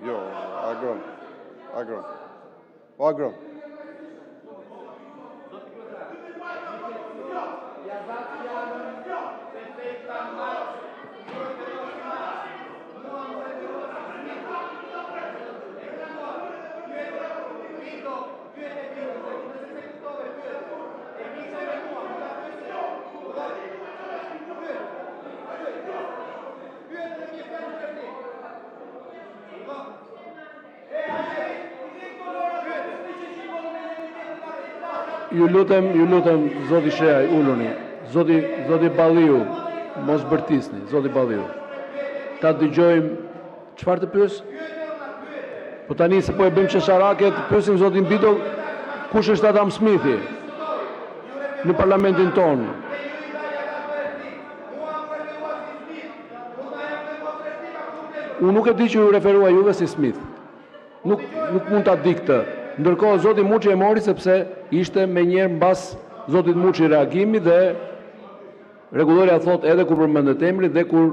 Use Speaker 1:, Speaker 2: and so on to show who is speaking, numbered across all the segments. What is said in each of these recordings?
Speaker 1: Jo, agron. O agron.
Speaker 2: Ju lutem, zoti Shehaj, uluni. Zoti Balliu, mos bërtisni, zoti Balliu. Ta dëgjojmë, çfarë të pyes? Po tani se po e bëjmë çesharake, të pyesim zotin Bito, kush është Adam Smithi në parlamentin tonë? Unë nuk e di që ju referua juve si Smith. Nuk mund ta di këtë. Ndërkohë zoti Muçi e mori sepse ishte me njerë mbas zotit Muçi reagimi dhe rregulloria thot edhe kur përmendet emri dhe kur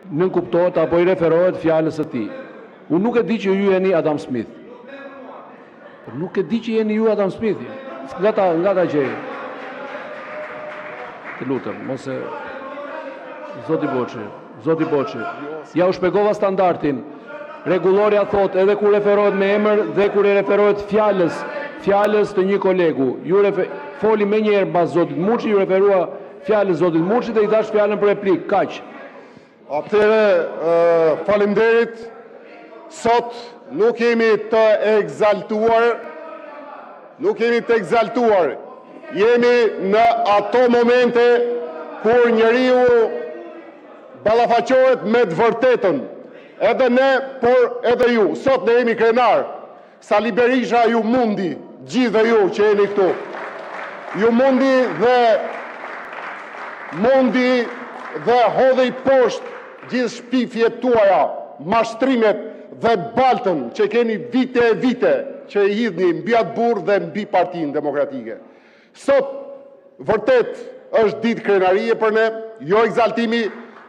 Speaker 2: nën kuptohet apo i referohet fjalës së tij. Unë nuk e di që ju jeni Adam Smith. Nuk e di që jeni ju Adam Smith. Nga ta gjej. Të lutem, mos e Zoti Boçi. Ja u shpjegova standardin. Rregulloria thot edhe kur referohet me emër dhe kur i referohet fjalës të një kolegu. Ju foli më një herë mbas zotit Muçi, ju referua fjalës zotit Muçi dhe i dhash fjalën për replik. Kaq.
Speaker 1: Atëherë, faleminderit. Sot nuk jemi të egzaltuar. Jemi në ato momente kur njeriu ballafaqohet me të vërtetën. Edhe ne, por edhe ju. Sot ne jemi krenar. Sali Berisha ju mundi, gjithë ju që jeni këtu. Ju mundi dhe hodhi poshtë gjithë shpifjet tuaja, mashtrimet dhe baltën që keni vite e vite që i hidhni mbi atë burr dhe mbi Partinë Demokratike. Sot, vërtet, është ditë krenarie për ne, jo egzaltimi,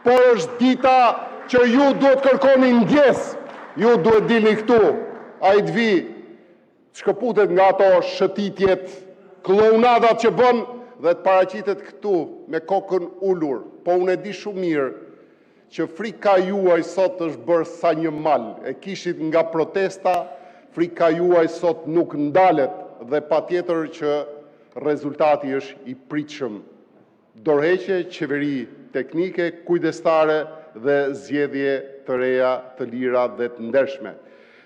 Speaker 1: por është dita që ju duhet kërkoni ndjes, ju duhet dilni këtu, a i të vi, shkëputet nga ato shëtitjet, klonadat që bën, dhe të paraqitet këtu me kokën ullur. Po unë e di shumë mirë që frika juaj sot është bërë sa një mal, e kishit nga protesta, frika juaj sot nuk ndalet, dhe patjetër që rezultati është i pritshëm. Dorëheqje, qeveri teknike, kujdestare, dhe zgjedhje të reja, të lira dhe të ndershme.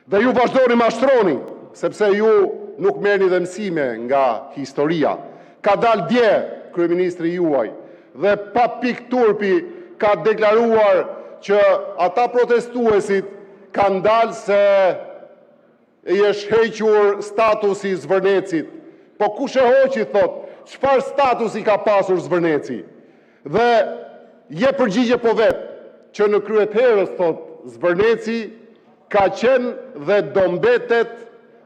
Speaker 1: Dhe ju vazhdoni mashtroni, sepse ju nuk merrni dhe mësime nga historia. Ka dalë dje kryeministri juaj dhe pa pikë turpi ka deklaruar që ata protestuesit kanë dalë se i është hequr statusi Zvërnecit. Po kush e hoqi, thot, çfarë statusi ka pasur Zvërneci? Dhe je përgjigje po vetë, që në kryet herës, thot, Zvërneci ka qenë dhe do mbetet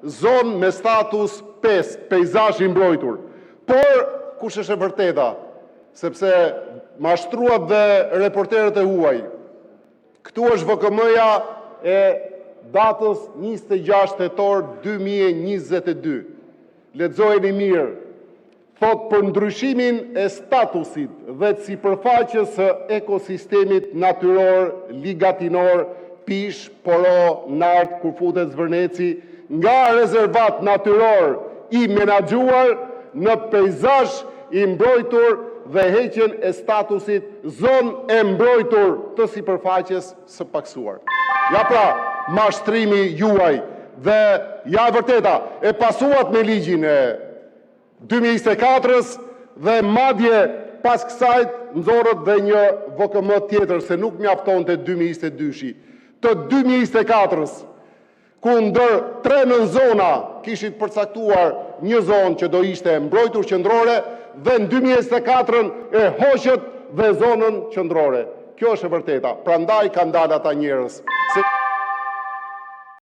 Speaker 1: zonë me status 5, peizazh i mbrojtur. Por, kush është e vërteta? Sepse mashtruat dhe reporterët e huaj. Këtu është VKM-ja e datës 26 tetor 2022. Lexojeni mirë. Thot për ndryshimin e statusit dhe të sipërfaqes së ekosistemit natyror, ligatinor, pish, poro, nart, kur futet Zvërneci, nga rezervat natyror i menaxhuar në peizazh i mbrojtur dhe heqjen e statusit zonë e mbrojtur të sipërfaqes së paksuar. Ja pra, mashtrimi juaj dhe ja vërteta, e pasuat me ligjin e 2024-ës dhe madje pas kësajt nxorët dhe një VKM tjetër se nuk mjaftonte 2022-shi. Të 2024-ës, ku ndër 3 nën zona kishit përcaktuar një zonë që do ishte mbrojtur qendrore dhe në 2024-ën e hoqët dhe zonën qendrore. Kjo është e vërteta. Prandaj kanë dalë ata njerëz.